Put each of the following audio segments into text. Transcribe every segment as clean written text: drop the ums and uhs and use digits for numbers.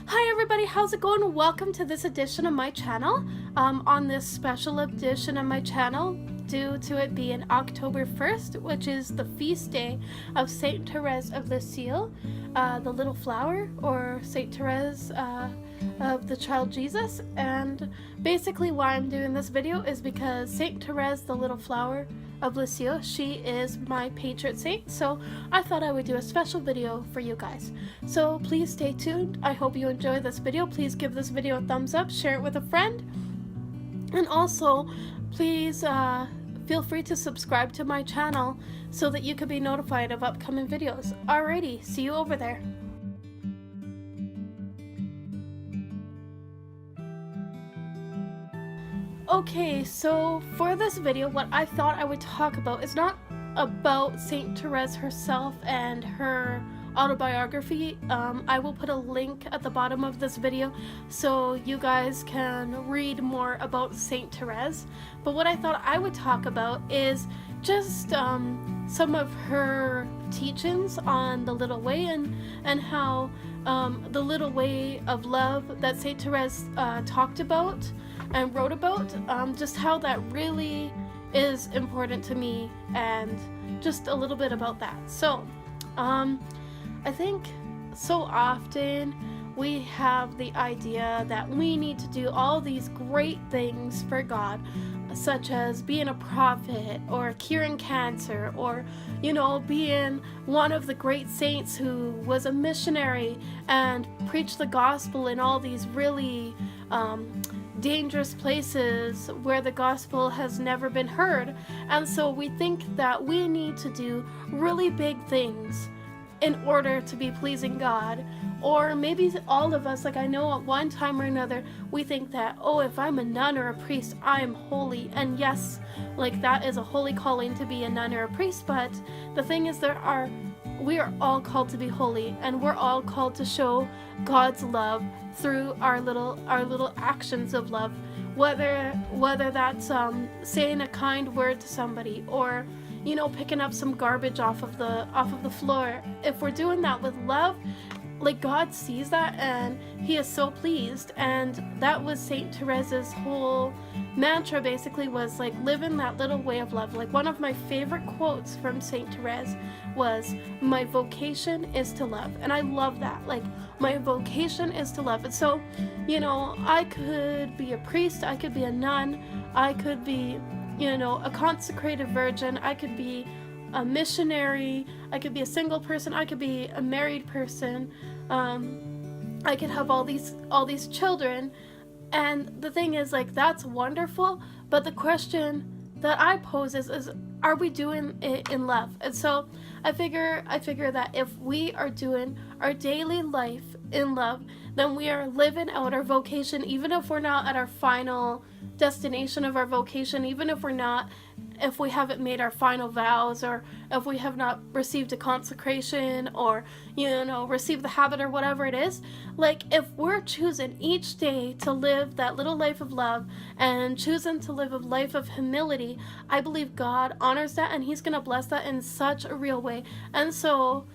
Hi everybody, how's it going? Welcome to this edition of my channel. On this special edition of my channel, due to it being October 1st, which is the feast day of Saint Therese of Lisieux, the little flower, or Saint Therese of the Child Jesus. And basically why I'm doing this video is because Saint Therese, the little flower of Lisieux, she is my patron saint, so I thought I would do a special video for you guys. So please stay tuned. I hope you enjoy this video. Please give this video a thumbs up, share it with a friend, and also please feel free to subscribe to my channel so that you can be notified of upcoming videos. Alrighty, see you over there. Okay, so for this video, what I thought I would talk about is not about Saint Therese herself and her autobiography. I will put a link at the bottom of this video so you guys can read more about Saint Therese. But what I thought I would talk about is just some of her teachings on the little way and how the little way of love that Saint Therese talked about and wrote about, just how that really is important to me, and just a little bit about that. So I think so often we have the idea that we need to do all these great things for God, such as being a prophet or curing cancer, or being one of the great saints who was a missionary and preached the gospel in all these really dangerous places where the gospel has never been heard. And so we think that we need to do really big things in order to be pleasing God. Or maybe all of us, like I know at one time or another, we think that, oh, if I'm a nun or a priest, I'm holy. And yes, like that is a holy calling to be a nun or a priest, but the thing is we are all called to be holy, and we're all called to show God's love through our little actions of love, whether that's saying a kind word to somebody, or picking up some garbage off of the floor. If we're doing that with love, like God sees that and he is so pleased. And that was Saint Therese's whole mantra, basically, was like living that little way of love. Like one of my favorite quotes from Saint Therese was, "My vocation is to love." And I love that. Like, my vocation is to love. And so, I could be a priest, I could be a nun, I could be, a consecrated virgin, I could be a missionary, I could be a single person, I could be a married person, I could have all these children. And the thing is, like, that's wonderful, but the question that I pose is are we doing it in love? And so I figure that if we are doing our daily life in love, then we are living out our vocation, even if we're not at our final destination of our vocation, even if we haven't made our final vows, or if we have not received a consecration, or received the habit, or whatever it is. Like, if we're choosing each day to live that little life of love and choosing to live a life of humility, I believe God honors that, and he's gonna bless that in such a real way. And so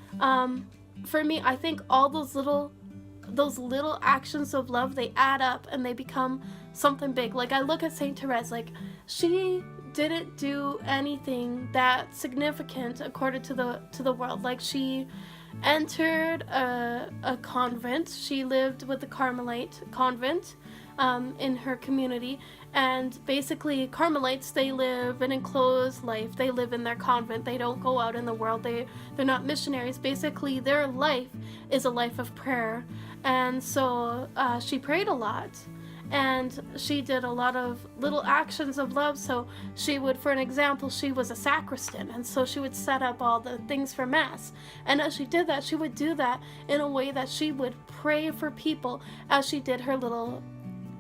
for me, I think all those little actions of love, they add up and they become something big. Like, I look at Saint Therese, like, she didn't do anything that significant according to the world. Like, she entered a convent. She lived with the Carmelite convent in her community, and basically Carmelites, they live an enclosed life. They live in their convent. They don't go out in the world. They're not missionaries. Basically, their life is a life of prayer. And so she prayed a lot, and she did a lot of little actions of love. So she would, for an example, she was a sacristan, and so she would set up all the things for mass. And as she did that, she would do that in a way that she would pray for people as she did her little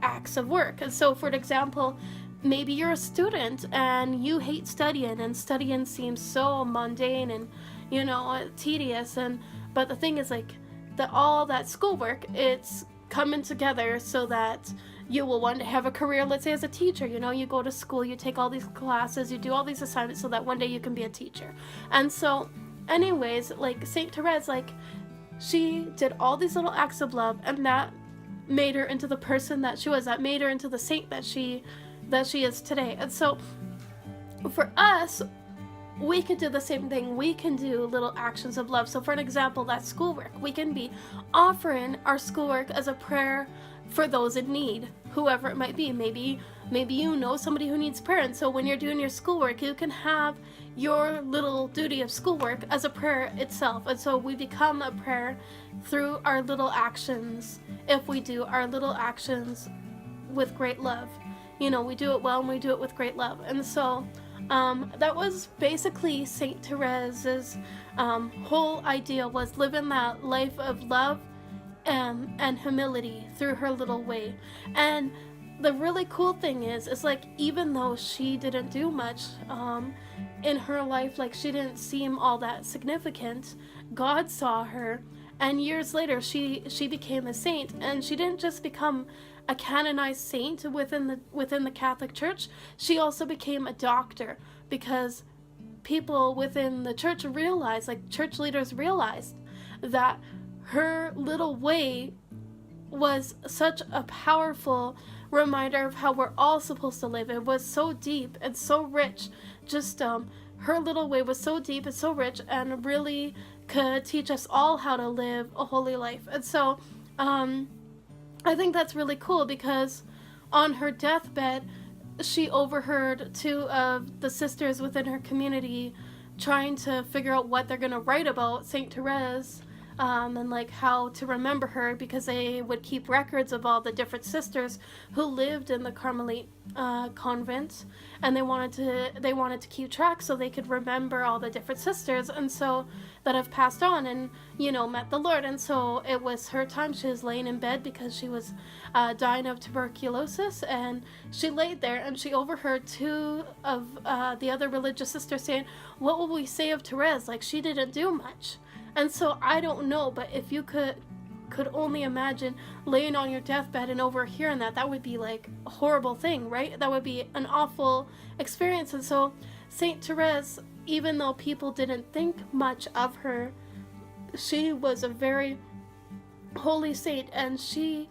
acts of work. And so, for an example, maybe you're a student and you hate studying, and studying seems so mundane and tedious, but the thing is, like, all that schoolwork, it's coming together so that you will one day have a career. Let's say as a teacher, you go to school, you take all these classes, you do all these assignments so that one day you can be a teacher. And so anyways, like Saint Therese, like she did all these little acts of love, and that made her into the person that she was, that made her into the saint that she is today. And so for us, we can do the same thing. We can do little actions of love. So for an example, that schoolwork, we can be offering our schoolwork as a prayer for those in need, whoever it might be. Maybe you know somebody who needs prayer, and so when you're doing your schoolwork, you can have your little duty of schoolwork as a prayer itself. And so we become a prayer through our little actions, if we do our little actions with great love. We do it well, and we do it with great love. And so that was basically Saint Therese's whole idea, was living that life of love and humility through her little way. And the really cool thing is like, even though she didn't do much in her life, like she didn't seem all that significant, God saw her, and years later she became a saint. And she didn't just become a canonized saint within the Catholic Church. She also became a doctor, because people within the church realized, like church leaders realized, that her little way was such a powerful reminder of how we're all supposed to live. It was so deep and so rich. Just her little way was so deep and so rich, and really could teach us all how to live a holy life. And so I think that's really cool, because on her deathbed, she overheard two of the sisters within her community trying to figure out what they're going to write about Saint Therese, and like how to remember her, because they would keep records of all the different sisters who lived in the Carmelite convent, and they wanted to keep track so they could remember all the different sisters, and so that have passed on and met the Lord. And so it was her time. She was laying in bed because she was dying of tuberculosis, and she laid there, and she overheard two of the other religious sisters saying, "What will we say of Therese? Like, she didn't do much." And so I don't know, but if you could only imagine laying on your deathbed and overhearing that would be like a horrible thing, right? That would be an awful experience. And so Saint Therese, even though people didn't think much of her, she was a very holy saint, and she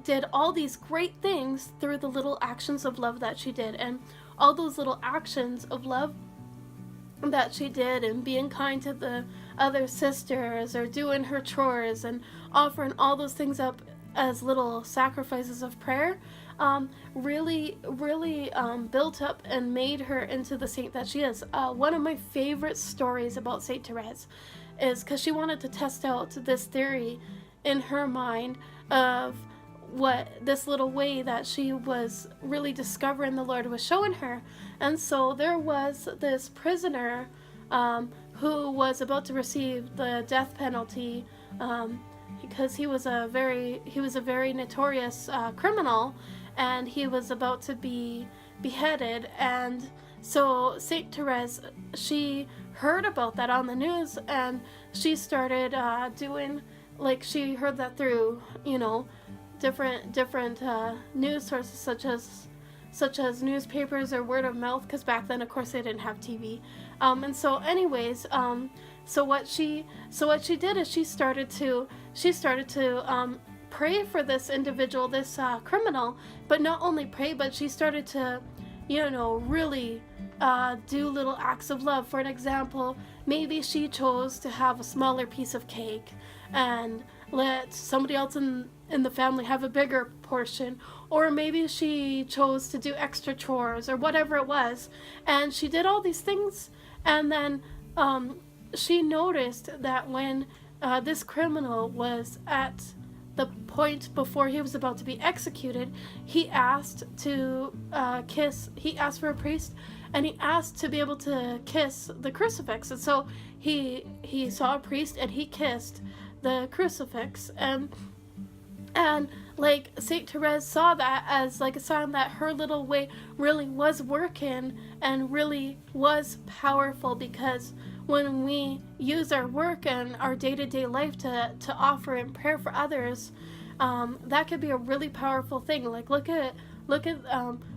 did all these great things through the little actions of love that she did. And all those little actions of love that she did, and being kind to the other sisters, or doing her chores, and offering all those things up as little sacrifices of prayer, really built up and made her into the saint that she is. One of my favorite stories about Saint Therese is because she wanted to test out this theory in her mind of what this little way that she was really discovering the Lord was showing her. And so there was this prisoner who was about to receive the death penalty, because he was a very notorious criminal, and he was about to be beheaded. And so Saint Therese, she heard about that on the news, and she started doing, like, she heard that through different news sources, such as newspapers or word of mouth, because back then, of course, they didn't have TV. And so anyways, so what she did is she started to pray for this individual, this criminal, but not only pray, but she started to really do little acts of love. For an example, maybe she chose to have a smaller piece of cake and let somebody else in the family have a bigger portion, or maybe she chose to do extra chores, or whatever it was. And she did all these things, and then she noticed that when this criminal was at the point before he was about to be executed, he asked for a priest, and he asked to be able to kiss the crucifix. And so he saw a priest, and he kissed the crucifix, and like Saint Therese saw that as like a sign that her little way really was working and really was powerful, because when we use our work and our day-to-day life to offer in prayer for others, that could be a really powerful thing. Like look at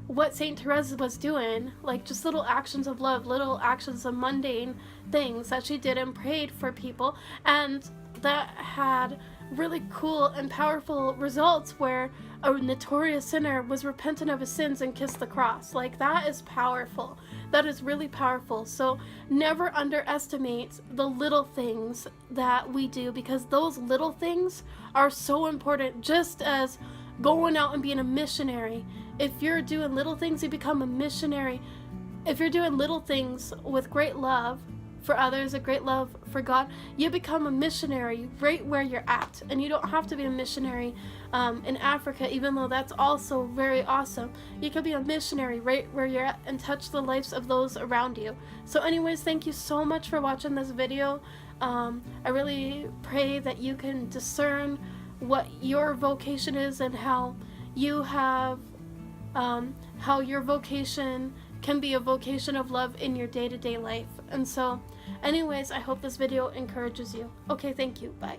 what Saint Therese was doing, like just little actions of love, little actions of mundane things that she did and prayed for people, and that had really cool and powerful results where a notorious sinner was repentant of his sins and kissed the cross. Like, that is powerful. That is really powerful. So never underestimate the little things that we do, because those little things are so important, just as going out and being a missionary. If you're doing little things, you become a missionary. If you're doing little things with great love for others, a great love for God, you become a missionary right where you're at. And you don't have to be a missionary in Africa, even though that's also very awesome. You could be a missionary right where you're at and touch the lives of those around you. So anyways, thank you so much for watching this video. I really pray that you can discern what your vocation is and how you have how your vocation can be a vocation of love in your day-to-day life. And so anyways, I hope this video encourages you. Okay, thank you. Bye.